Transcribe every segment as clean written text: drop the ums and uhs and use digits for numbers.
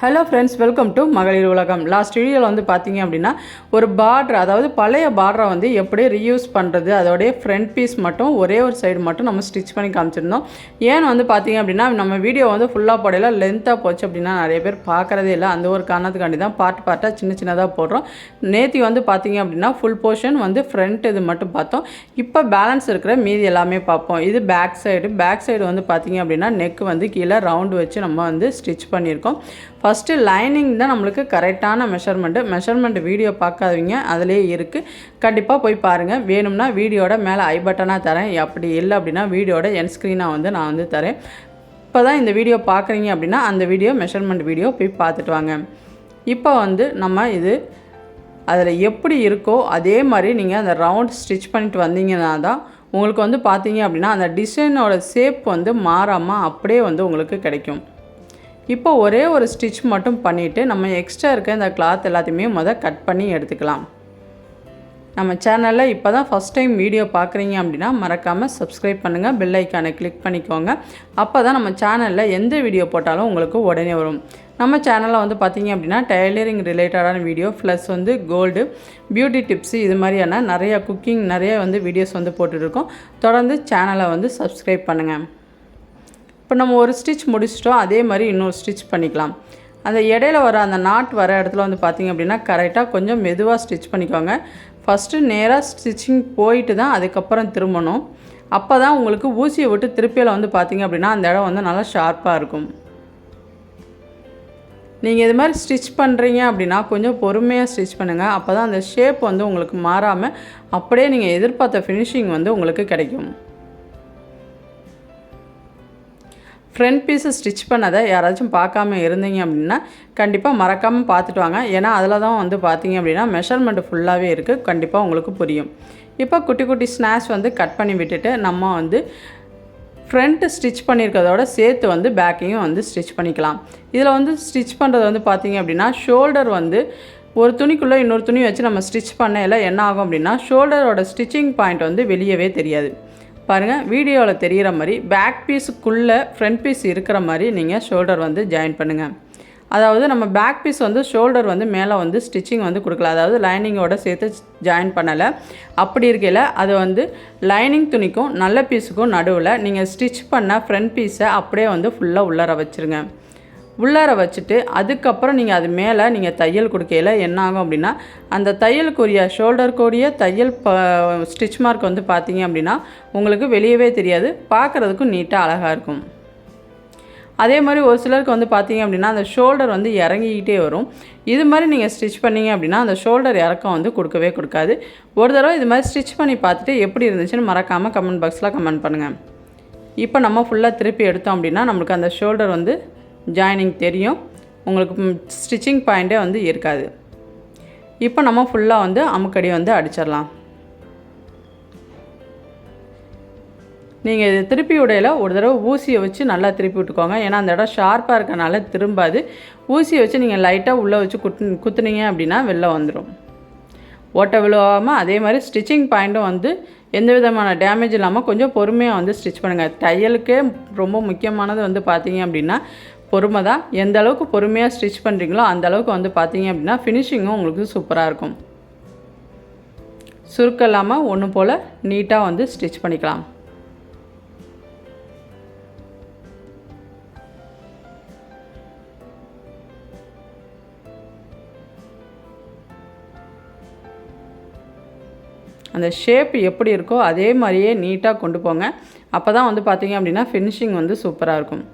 Hello friends, welcome to மகளிர் உலகம். Last வீடியோவில் வந்து பார்த்தீங்க அப்படின்னா ஒரு பார்டர், அதாவது பழைய பார்டரை வந்து எப்படி ரீயூஸ் பண்ணுறது, அதோடைய ஃப்ரண்ட் பீஸ் மட்டும் ஒரே ஒரு சைடு மட்டும் நம்ம ஸ்டிச் பண்ணி காமிச்சிருந்தோம். ஏன்னு வந்து பார்த்தீங்க அப்படின்னா நம்ம வீடியோ வந்து ஃபுல்லாக போடையில லென்த்தாக போச்சு அப்படின்னா நிறைய பேர் பார்க்குறதே இல்லை. அந்த ஒரு காரணத்துக்காண்டி தான் பார்ட்டாக சின்னதாக போடுறோம். நேற்று வந்து பார்த்தீங்க அப்படின்னா ஃபுல் போர்ஷன் வந்து ஃப்ரண்ட் இது மட்டும் பார்த்தோம். இப்போ பேலன்ஸ் இருக்கிற மீதி எல்லாமே பார்ப்போம். இது பேக் சைடு வந்து பார்த்தீங்க அப்படின்னா நெக் வந்து கீழே ரவுண்டு வச்சு நம்ம வந்து ஸ்டிச் பண்ணியிருக்கோம். ஃபஸ்ட்டு லைனிங் தான் நம்மளுக்கு கரெக்டான மெஷர்மெண்ட் வீடியோ பார்க்காதவங்க அதிலே இருக்குது, கண்டிப்பாக போய் பாருங்கள். வேணும்னா வீடியோட மேலே ஐ பட்டனாக தரேன், அப்படி இல்லை அப்படின்னா வீடியோட என் ஸ்க்ரீனாக வந்து நான் வந்து தரேன். இப்போ தான் இந்த வீடியோ பார்க்குறீங்க அப்படின்னா அந்த மெஷர்மெண்ட் வீடியோ போய் பார்த்துட்டு வாங்க. இப்போ வந்து நம்ம இது அதில் எப்படி இருக்கோ அதே மாதிரி நீங்கள் அந்த ரவுண்ட் ஸ்டிச் பண்ணிட்டு வந்தீங்கன்னா தான் உங்களுக்கு வந்து பார்த்தீங்க அப்படின்னா அந்த டிசைனோட ஷேப் வந்து மாறாமல் அப்படியே வந்து உங்களுக்கு கிடைக்கும். இப்போ ஒரே ஒரு ஸ்டிச் மட்டும் பண்ணிவிட்டு நம்ம எக்ஸ்ட்ரா இருக்க இந்த கிளாத் எல்லாத்தையுமே கட் பண்ணி எடுத்துக்கலாம். நம்ம சேனலில் இப்போ தான் ஃபஸ்ட் டைம் வீடியோ பார்க்குறீங்க அப்படின்னா மறக்காமல் சப்ஸ்கிரைப் பண்ணுங்கள், பெல் ஐக்கானை கிளிக் பண்ணிக்கோங்க. அப்போ தான் நம்ம சேனலில் எந்த வீடியோ போட்டாலும் உங்களுக்கு உடனே வரும். நம்ம சேனலில் வந்து பார்த்திங்க அப்படின்னா டைலரிங் ரிலேட்டடான வீடியோ ப்ளஸ் வந்து கோல்டு, பியூட்டி டிப்ஸு, இது மாதிரியான நிறைய குக்கிங் நிறைய வந்து வீடியோஸ் வந்து போட்டுட்ருக்கோம். தொடர்ந்து சேனலை வந்து சப்ஸ்கிரைப் பண்ணுங்கள். இப்போ நம்ம ஒரு ஸ்டிச் முடிச்சிட்டோம், அதே மாதிரி இன்னொரு ஸ்டிச் பண்ணிக்கலாம். அந்த இடையில வர அந்த நாட் வர இடத்துல வந்து பார்த்திங்க அப்படின்னா கரெக்டாக கொஞ்சம் மெதுவாக ஸ்டிச் பண்ணிக்கோங்க. ஃபஸ்ட்டு நேராக ஸ்டிச்சிங் போயிட்டு தான் அதுக்கப்புறம் திரும்பணும். அப்போ தான் உங்களுக்கு ஊசியை விட்டு திருப்பியில் வந்து பார்த்திங்க அப்படின்னா அந்த இடம் வந்து நல்லா ஷார்ப்பாக இருக்கும். நீங்கள் இது மாதிரி ஸ்டிச் பண்ணுறீங்க அப்படின்னா கொஞ்சம் பொறுமையாக ஸ்டிச் பண்ணுங்கள். அப்போ தான் அந்த ஷேப் வந்து உங்களுக்கு மாறாமல் அப்படியே நீங்கள் எதிர்பார்த்த ஃபினிஷிங் வந்து உங்களுக்கு கிடைக்கும். ஃப்ரண்ட் பீஸு ஸ்டிச் பண்ணதை யாராச்சும் பார்க்காம இருந்தீங்க அப்படின்னா கண்டிப்பாக மறக்காமல் பார்த்துட்டு வாங்க. ஏன்னா அதில் தான் வந்து பார்த்தீங்க அப்படின்னா மெஷர்மெண்ட் ஃபுல்லாகவே இருக்குது, கண்டிப்பாக உங்களுக்கு புரியும். இப்போ குட்டி குட்டி ஸ்னாச் வந்து கட் பண்ணி விட்டுட்டு நம்ம வந்து ஃப்ரண்ட்டு ஸ்டிச் பண்ணியிருக்கிறதோட சேர்த்து வந்து பேக்கையும் வந்து ஸ்டிச் பண்ணிக்கலாம். இதில் வந்து ஸ்டிச் பண்ணுறது வந்து பார்த்தீங்க அப்படின்னா ஷோல்டர் வந்து ஒரு துணிக்குள்ளே இன்னொரு துணி வச்சு நம்ம ஸ்டிச் பண்ணையில் என்ன ஆகும் அப்படின்னா ஷோல்டரோட ஸ்டிச்சிங் பாயிண்ட் வந்து வெளியவே தெரியாது. பாருங்கள், வீடியோவில் தெரிகிற மாதிரி பேக் பீஸுக்குள்ளே ஃப்ரண்ட் பீஸ் இருக்கிற மாதிரி நீங்கள் ஷோல்டர் வந்து ஜாயின் பண்ணுங்கள். அதாவது நம்ம பேக் பீஸ் வந்து ஷோல்டர் வந்து மேலே வந்து ஸ்டிச்சிங் வந்து கொடுக்கல, அதாவது லைனிங்கோடு சேர்த்து ஜாயின் பண்ணலை. அப்படி இருக்கையில் அது வந்து லைனிங் துணிக்கும் நல்ல பீஸுக்கும் நடுவில் நீங்கள் ஸ்டிச் பண்ண ஃப்ரண்ட் பீஸை அப்படியே வந்து ஃபுல்லாக உள்ளார வச்சுருங்க. உள்ளார வச்சுட்டு அதுக்கப்புறம் நீங்கள் அது மேலே நீங்கள் தையல் கொடுக்கையில் என்ன ஆகும் அப்படின்னா அந்த தையலுக்குரிய ஷோல்டருக்குரிய தையல் ஸ்டிச் மார்க் வந்து பார்த்தீங்க அப்படின்னா உங்களுக்கு வெளியவே தெரியாது, பார்க்குறதுக்கும் நீட்டாக அழகாக இருக்கும். அதே மாதிரி ஒரு சிலருக்கு வந்து பார்த்தீங்க அப்படின்னா அந்த ஷோல்டர் வந்து இறங்கிக்கிட்டே வரும். இது மாதிரி நீங்கள் ஸ்டிச் பண்ணிங்க அப்படின்னா அந்த ஷோல்டர் இறக்கம் வந்து கொடுக்காது. ஒரு தடவை இது மாதிரி ஸ்டிச் பண்ணி பார்த்துட்டு எப்படி இருந்துச்சுன்னு மறக்காமல் கமெண்ட் பாக்ஸில் கமெண்ட் பண்ணுங்கள். இப்போ நம்ம ஃபுல்லாக திருப்பி எடுத்தோம் அப்படின்னா நம்மளுக்கு அந்த ஷோல்டர் வந்து ஜாயினிங் தெரியும், உங்களுக்கு ஸ்டிச்சிங் பாயிண்ட்டே வந்து இருக்காது. இப்போ நம்ம ஃபுல்லாக வந்து அமுக்கடி வந்து அடிச்சிடலாம். நீங்கள் இது திருப்பி விடையில் ஒரு தடவை ஊசியை வச்சு நல்லா திருப்பி விட்டுக்கோங்க. ஏன்னா அந்த இடம் ஷார்ப்பாக இருக்கனால திரும்பாது. ஊசியை வச்சு நீங்கள் லைட்டாக உள்ளே வச்சு குத்துனீங்க அப்படின்னா வெளில வந்துடும், ஓட்டை விழுவாமல். அதே மாதிரி ஸ்டிச்சிங் பாயிண்ட்டும் வந்து எந்த விதமான டேமேஜ் இல்லாமல் கொஞ்சம் பொறுமையாக வந்து ஸ்டிச் பண்ணுங்கள். தையலுக்கே ரொம்ப முக்கியமானது வந்து பார்த்தீங்க அப்படின்னா பொறுமை தான். எந்த அளவுக்கு பொறுமையாக ஸ்டிச் பண்ணுறீங்களோ அந்த அளவுக்கு வந்து பார்த்தீங்க அப்படின்னா ஃபினிஷிங்கும் உங்களுக்கு சூப்பராக இருக்கும். சுருக்கம் இல்லாமல் ஒன்று போல் நீட்டாக வந்து ஸ்டிச் பண்ணிக்கலாம். அந்த ஷேப் எப்படி இருக்கோ அதே மாதிரியே நீட்டாக கொண்டு போங்க. அப்போ தான் வந்து பார்த்தீங்க அப்படின்னா ஃபினிஷிங் வந்து சூப்பராக இருக்கும்.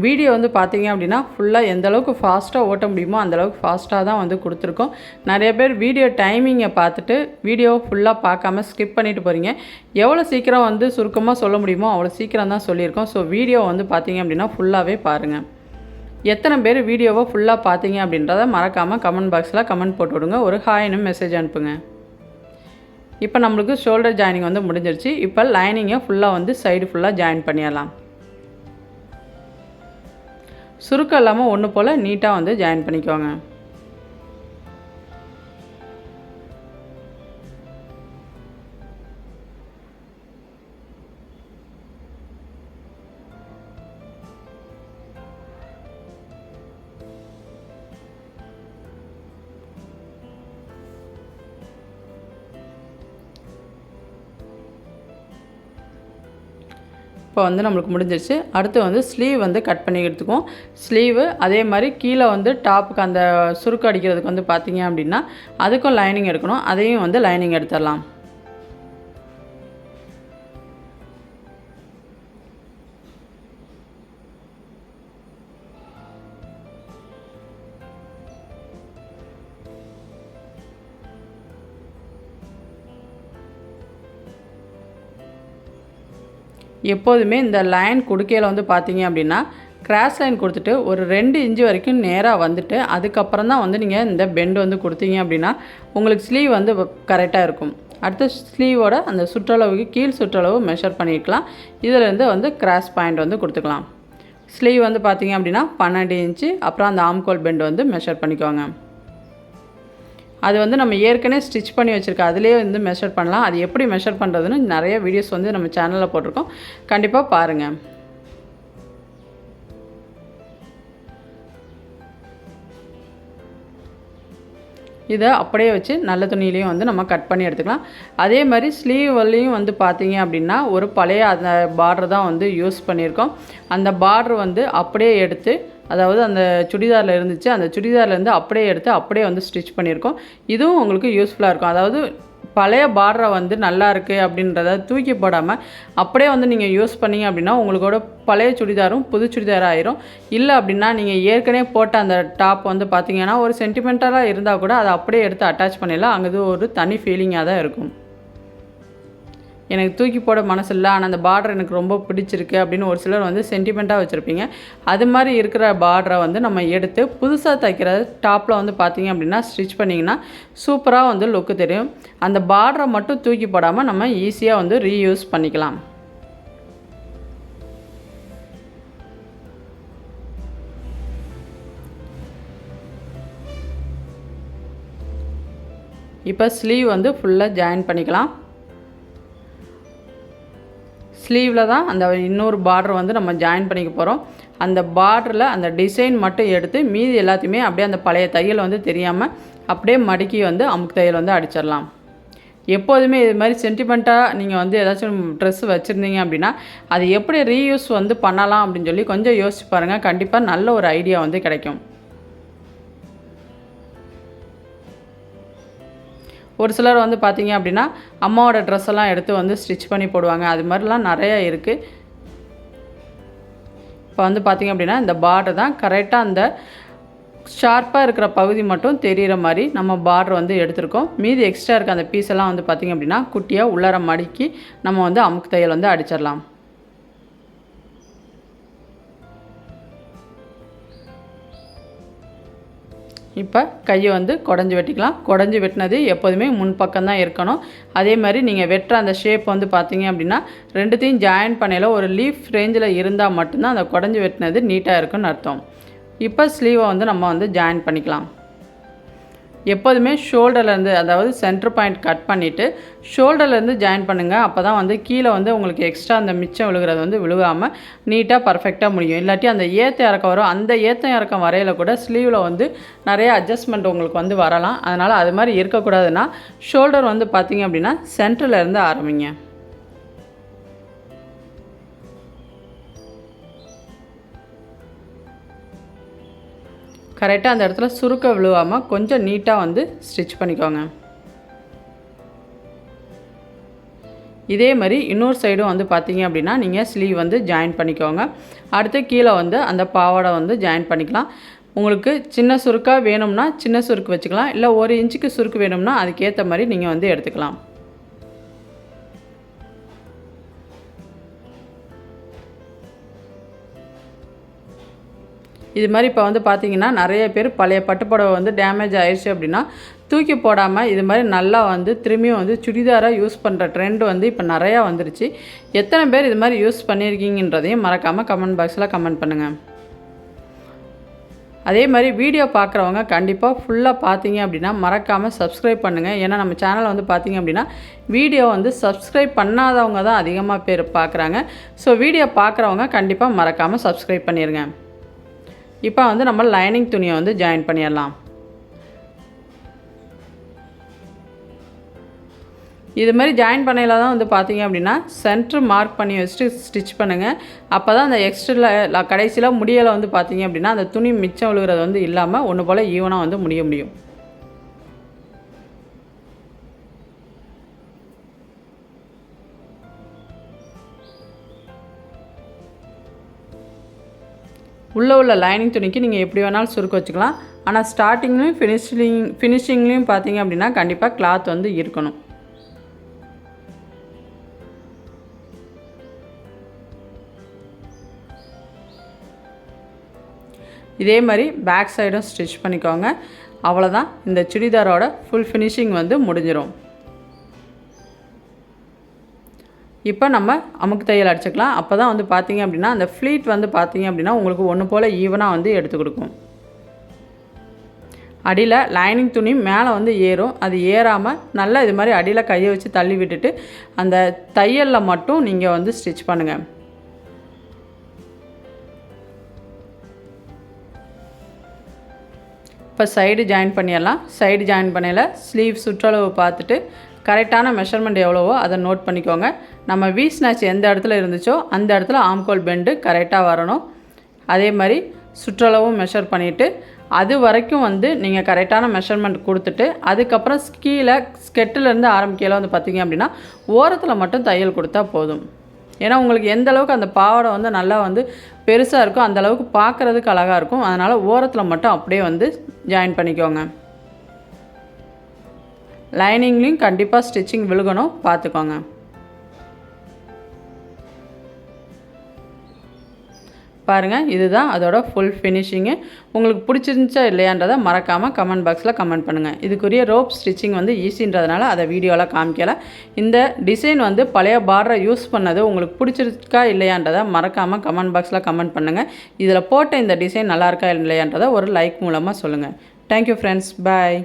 வீடியோ வந்து பார்த்தீங்க அப்படின்னா ஃபுல்லாக எந்த அளவுக்கு ஃபாஸ்ட்டாக ஓட்ட முடியுமோ அந்தளவுக்கு ஃபாஸ்ட்டாக தான் வந்து கொடுத்துருக்கோம். நிறைய பேர் வீடியோ டைமிங்கை பார்த்துட்டு வீடியோ ஃபுல்லாக பார்க்காம ஸ்கிப் பண்ணிவிட்டு போகிறீங்க. எவ்வளோ சீக்கிரம் வந்து சுருக்கமாக சொல்ல முடியுமோ அவ்வளோ சீக்கிரம் தான் சொல்லியிருக்கோம். ஸோ வீடியோ வந்து பார்த்தீங்க அப்படின்னா ஃபுல்லாகவே பாருங்கள். எத்தனை பேர் வீடியோவை ஃபுல்லாக பார்த்தீங்க அப்படின்றத மறக்காமல் கமெண்ட் பாக்ஸில் கமெண்ட் போட்டு விடுங்க, ஒரு ஹாய்னு மெசேஜ் அனுப்புங்க. இப்போ நம்மளுக்கு ஷோல்டர் ஜாயினிங் வந்து முடிஞ்சிருச்சு. இப்போ லைனிங்கை ஃபுல்லாக வந்து சைடு ஃபுல்லாக ஜாயின் பண்ணிடலாம். சுருக்கம் இல்லாமல் ஒன்று போல் நீட்டாக வந்து ஜாயின் பண்ணிக்கோங்க. இப்போ வந்து நம்மளுக்கு முடிஞ்சிருச்சு. அடுத்து வந்து ஸ்லீவ் வந்து கட் பண்ணி எடுத்துக்குவோம். ஸ்லீவு அதே மாதிரி கீழே வந்து டாப்புக்கு அந்த சுருக்கு அடிக்கிறதுக்கு வந்து பார்த்தீங்க அப்படின்னா அதுக்கும் லைனிங் எடுக்கணும். அதையும் வந்து லைனிங் எடுத்துடலாம். எப்போதுமே இந்த லைன் கொடுக்கையில் வந்து பார்த்தீங்க அப்படின்னா கிராஸ் லைன் கொடுத்துட்டு ஒரு 2 இன்ச்சு வரைக்கும் நேராக வந்துட்டு அதுக்கப்புறம் தான் வந்து நீங்கள் இந்த பெண்டு வந்து கொடுத்தீங்க அப்படின்னா உங்களுக்கு ஸ்லீவ் வந்து கரெக்டாக இருக்கும். அடுத்து ஸ்லீவோட அந்த சுற்றளவுக்கு கீழ் சுற்றளவு மெஷர் பண்ணிக்கலாம். இதிலேருந்து வந்து கிராஸ் பாயிண்ட் வந்து கொடுத்துக்கலாம். ஸ்லீவ் வந்து பார்த்தீங்க அப்படின்னா 12 இன்ச்சு. அப்புறம் அந்த ஆம்கோல் பெண்டு வந்து மெஷர் பண்ணிக்கோங்க. அது வந்து நம்ம ஏற்கனவே ஸ்டிச் பண்ணி வச்சுருக்கோம். அதிலே வந்து மெஷர் பண்ணலாம். அது எப்படி மெஷர் பண்ணுறதுன்னு நிறைய வீடியோஸ் வந்து நம்ம சேனலில் போட்டிருக்கோம். கண்டிப்பாக பாருங்கள். இதை அப்படியே வச்சு நல்ல துணியிலையும் வந்து நம்ம கட் பண்ணி எடுத்துக்கலாம். அதே மாதிரி ஸ்லீவ்லையும் வந்து பார்த்தீங்க அப்படின்னா ஒரு பழைய அந்த பார்டர் தான் வந்து யூஸ் பண்ணியிருக்கோம். அந்த பார்டர் வந்து அப்படியே எடுத்து அதாவது அந்த சுடிதாரில் இருந்துச்சு, அந்த சுடிதார்லேருந்து அப்படியே எடுத்து அப்படியே வந்து ஸ்டிச் பண்ணியிருக்கோம். இதுவும் உங்களுக்கு யூஸ்ஃபுல்லாக இருக்கும். அதாவது பழைய பார்டரை வந்து நல்லா இருக்குது அப்படின்றத தூக்கி போடாமல் அப்படியே வந்து நீங்கள் யூஸ் பண்ணிங்க அப்படின்னா உங்களோட பழைய சுடிதாரும் புது சுடிதாராக ஆயிரும். இல்லை அப்படின்னா நீங்கள் ஏற்கனவே போட்ட அந்த டாப் வந்து பார்த்தீங்கன்னா ஒரு சென்டிமெண்டலாக இருந்தால் கூட அதை அப்படியே எடுத்து அட்டாச் பண்ணிடலாம். அங்கே ஒரு தனி ஃபீலிங்காக தான் இருக்கும். எனக்கு தூக்கி போட மனசு இல்லை, ஆனால் அந்த பார்டர் எனக்கு ரொம்ப பிடிச்சிருக்கு அப்படின்னு ஒரு சிலர் வந்து சென்டிமெண்ட்டாக வச்சுருப்பீங்க. அது மாதிரி இருக்கிற பார்டரை வந்து நம்ம எடுத்து புதுசாக தைக்கிற டாப்பில் வந்து பார்த்தீங்க அப்படின்னா ஸ்டிச் பண்ணிங்கன்னா சூப்பராக வந்து லுக்கு தெரியும். அந்த பார்டரை மட்டும் தூக்கி போடாமல் நம்ம ஈஸியாக வந்து ரீயூஸ் பண்ணிக்கலாம். இப்போ ஸ்லீவ் வந்து ஃபுல்லாக ஜாயின் பண்ணிக்கலாம். ஸ்லீவில் தான் அந்த இன்னொரு பார்டர் வந்து நம்ம ஜாயின் பண்ணிக்க போகிறோம். அந்த பார்டரில் அந்த டிசைன் மட்டும் எடுத்து மீதி எல்லாத்தையுமே அப்படியே அந்த பழைய தையல் வந்து தெரியாமல் அப்படியே மடக்கி வந்து அமுக்கு தையல் வந்து அடிச்சிடலாம். எப்போதுமே இது மாதிரி சென்டிமெண்ட்டாக நீங்கள் வந்து ஏதாச்சும் ட்ரெஸ் வச்சுருந்தீங்க அப்படின்னா அது எப்படி ரீயூஸ் வந்து பண்ணலாம் அப்படின்னு சொல்லி கொஞ்சம் யோசிச்சு பாருங்கள். கண்டிப்பாக நல்ல ஒரு ஐடியா வந்து கிடைக்கும். ஒரு சிலர் வந்து பார்த்தீங்க அப்படின்னா அம்மாவோட ட்ரெஸ் எல்லாம் எடுத்து வந்து ஸ்டிச் பண்ணி போடுவாங்க. அது மாதிரிலாம் நிறையா இருக்குது. இப்போ வந்து பார்த்தீங்க அப்படின்னா இந்த பார்டர் தான் கரெக்டாக அந்த ஷார்ப்பாக இருக்கிற பகுதி மட்டும் தெரிகிற மாதிரி நம்ம பார்டர் வந்து எடுத்திருக்கோம். மீதி எக்ஸ்ட்ரா இருக்க அந்த பீஸ் எல்லாம் வந்து பார்த்திங்க அப்படின்னா குட்டியாக உள்ளார மடக்கி நம்ம வந்து அமுக்கு தையல் வந்து அடிச்சிடலாம். இப்போ கையை வந்து குடஞ்சி வெட்டிக்கலாம். குடஞ்சி வெட்டினது எப்போதுமே முன்பக்கம் தான் இருக்கணும். அதே மாதிரி நீங்கள் வெட்டுற அந்த ஷேப் வந்து பார்த்தீங்க அப்படின்னா ரெண்டுத்தையும் ஜாயின் பண்ணையில் ஒரு லீஃப் ரேஞ்சில் இருந்தால் மட்டும்தான் அந்த குடஞ்சி வெட்டினது நீட்டாக இருக்குன்னு அர்த்தம். இப்போ ஸ்லீவை வந்து நம்ம வந்து ஜாயின் பண்ணிக்கலாம். எப்போதுமே ஷோல்டர்லேருந்து அதாவது சென்டர் பாயிண்ட் கட் பண்ணிவிட்டு ஷோல்டர்லேருந்து ஜாயின் பண்ணுங்கள். அப்போ தான் வந்து கீழே வந்து உங்களுக்கு எக்ஸ்ட்ரா அந்த மிச்சம் விழுகிறது வந்து விழுகாமல் நீட்டாக பர்ஃபெக்டாக முடியும். இல்லாட்டி அந்த ஏற்ற இறக்கம் வரும். அந்த ஏற்ற இறக்கம் வரையில் கூட ஸ்லீவில் வந்து நிறைய அட்ஜஸ்ட்மெண்ட் உங்களுக்கு வந்து வரலாம். அதனால் அது மாதிரி இருக்கக்கூடாதுன்னா ஷோல்டர் வந்து பார்த்திங்க அப்படின்னா சென்டர்லேருந்து ஆரம்பிங்க. கரெக்டாக அந்த இடத்துல சுருக்க விழுவாமல் கொஞ்சம் நீட்டாக வந்து ஸ்டிச் பண்ணிக்கோங்க. இதே மாதிரி இன்னொரு சைடும் வந்து பார்த்தீங்க அப்படின்னா நீங்கள் ஸ்லீவ் வந்து ஜாயின் பண்ணிக்கோங்க. அடுத்து கீழே வந்து அந்த பாவாடை வந்து ஜாயின் பண்ணிக்கலாம். உங்களுக்கு சின்ன சுருக்காக வேணும்னா சின்ன சுருக்கு வச்சுக்கலாம். இல்லை 1 இன்ச்சுக்கு சுருக்கு வேணும்னா அதுக்கேற்ற மாதிரி நீங்கள் வந்து எடுத்துக்கலாம். இது மாதிரி இப்போ வந்து பார்த்தீங்கன்னா நிறைய பேர் பழைய பட்டுப்புடவை வந்து டேமேஜ் ஆயிடுச்சு அப்படின்னா தூக்கி போடாமல் இது மாதிரி நல்லா வந்து திரும்பியும் வந்து சுடிதாராக யூஸ் பண்ணுற ட்ரெண்ட் வந்து இப்போ நிறையா வந்துருச்சு. எத்தனை பேர் இது மாதிரி யூஸ் பண்ணியிருக்கீங்கன்றதையும் மறக்காமல் கமெண்ட் பாக்ஸில் கமெண்ட் பண்ணுங்கள். அதே மாதிரி வீடியோ பார்க்குறவங்க கண்டிப்பாக ஃபுல்லாக பார்த்தீங்க அப்படின்னா மறக்காமல் சப்ஸ்கிரைப் பண்ணுங்கள். ஏன்னா நம்ம சேனலை வந்து பார்த்தீங்க அப்படின்னா வீடியோ வந்து சப்ஸ்கிரைப் பண்ணாதவங்க தான் அதிகமாக பேர் பார்க்குறாங்க. ஸோ வீடியோ பார்க்குறவங்க கண்டிப்பாக மறக்காமல் சப்ஸ்கிரைப் பண்ணிடுங்க. இப்போ வந்து நம்ம லைனிங் துணியை வந்து ஜாயின் பண்ணிடலாம். இது மாதிரி ஜாயின் பண்ணையில் தான் வந்து பார்த்தீங்க அப்படின்னா சென்ட்ரு மார்க் பண்ணி வச்சுட்டு ஸ்டிச் பண்ணுங்கள். அப்போ தான் அந்த எக்ஸ்ட்ரா கடைசியில் முடியலை வந்து பார்த்தீங்க அப்படின்னா அந்த துணி மிச்சம் விழுகிறது வந்து இல்லாமல் ஒன்று போல் ஈவனாக வந்து முடிய முடியும். உள்ளே உள்ள லைனிங் துணிக்கு நீங்கள் எப்படி வேணாலும் சுருக்க வச்சுக்கலாம். ஆனால் ஸ்டார்டிங்லேயும் ஃபினிஷிங்லேயும் பார்த்தீங்க அப்படின்னா கண்டிப்பாக கிளாத் வந்து இருக்கணும். இதே மாதிரி பேக் சைடும் ஸ்டிச் பண்ணிக்கோங்க. அவ்வளோதான், இந்த சுடிதாரோட ஃபுல் ஃபினிஷிங் வந்து முடிஞ்சிடும். இப்போ நம்ம அமுக்கு தையல் அடிச்சுக்கலாம். அப்போ தான் வந்து பார்த்தீங்க அப்படின்னா அந்த ஃப்ளீட் வந்து பார்த்தீங்க அப்படின்னா உங்களுக்கு ஒன்று போல் ஈவனாக வந்து எடுத்து கொடுக்கும். அடியில் லைனிங் துணி மேலே வந்து ஏறும். அது ஏறாமல் நல்லா இது மாதிரி அடியில் கையை வச்சு தள்ளி விட்டுட்டு அந்த தையலில் மட்டும் நீங்கள் வந்து ஸ்டிச் பண்ணுங்கள். இப்போ சைடு ஜாயின் பண்ணிடலாம். சைடு ஜாயின் பண்ணையில் ஸ்லீவ் சுற்றளவு பார்த்துட்டு கரெக்டான மெஷர்மெண்ட் எவ்வளவோ அதை நோட் பண்ணிக்கோங்க. நம்ம வி ஸ்னாச் எந்த இடத்துல இருந்துச்சோ அந்த இடத்துல ஆம்கோல் பெண்டு கரெக்டாக வரணும். அதே மாதிரி சுற்றளவும் மெஷர் பண்ணிவிட்டு அது வரைக்கும் வந்து நீங்கள் கரெக்டான மெஷர்மெண்ட் கொடுத்துட்டு அதுக்கப்புறம் கீழே ஸ்கெட்டிலேருந்து ஆரம்பிக்கையில் வந்து பார்த்திங்க அப்படின்னா ஓரத்தில் மட்டும் தையல் கொடுத்தா போதும். ஏன்னா உங்களுக்கு எந்த அளவுக்கு அந்த பாவாடை வந்து நல்லா வந்து பெருசாக இருக்கும் அந்தளவுக்கு பார்க்குறதுக்கு அழகாக இருக்கும். அதனால் ஓரத்தில் மட்டும் அப்படியே வந்து ஜாயின் பண்ணிக்கோங்க. லைனிங்லேயும் கண்டிப்பாக ஸ்டிச்சிங் விழுகணும், பார்த்துக்கோங்க. பாருங்கள், இதுதான் அதோட ஃபுல் ஃபினிஷிங்கு. உங்களுக்கு பிடிச்சிருந்துச்சா இல்லையான்றதை மறக்காமல் கமெண்ட் பாக்ஸில் கமெண்ட் பண்ணுங்கள். இதுக்குரிய ரோப் ஸ்டிச்சிங் வந்து ஈஸின்றதுனால அதை வீடியோவில் காமிக்கலை. இந்த டிசைன் வந்து பழைய பார்டரை யூஸ் பண்ணது உங்களுக்கு பிடிச்சிருக்கா இல்லையான்றதை மறக்காமல் கமெண்ட் பாக்ஸில் கமெண்ட் பண்ணுங்கள். இதில் போட்ட இந்த டிசைன் நல்லாயிருக்கா இல்லையான்றதை ஒரு லைக் மூலமாக சொல்லுங்கள். தேங்க்யூ ஃப்ரெண்ட்ஸ், பாய்.